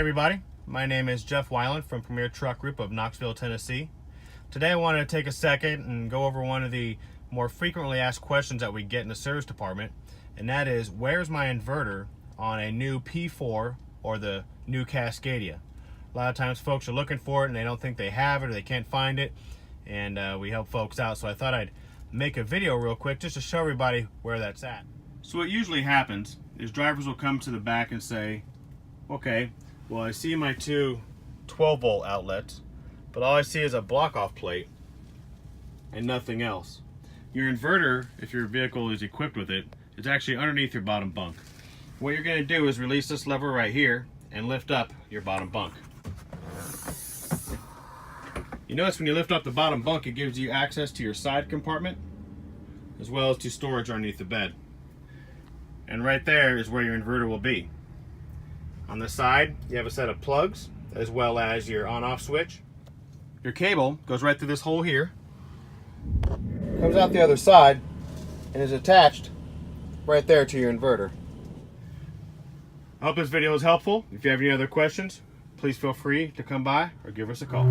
everybody, my name is Jeff Weiland from Premier Truck Group of Knoxville, Tennessee. Today I wanted to take a second and go over one of the more frequently asked questions that we get in the service department, and that is, where's my inverter on a new P4 or the new Cascadia? A lot of times folks are looking for it and they don't think they have it or they can't find it, and we help folks out. So I thought I'd make a video real quick just to show everybody where that's at. So what usually happens is drivers will come to the back and say, okay, well I see my two 12-volt outlets, but all I see is a block-off plate and nothing else. Your inverter, if your vehicle is equipped with it, is actually underneath your bottom bunk. What you're going to do is release this lever right here and lift up your bottom bunk. You notice when you lift up the bottom bunk, it gives you access to your side compartment as well as to storage underneath the bed. And right there is where your inverter will be. On the side, you have a set of plugs as well as your on-off switch. Your cable goes right through this hole here, comes out the other side, and is attached right there to your inverter. I hope this video is helpful. If you have any other questions, please feel free to come by or give us a call.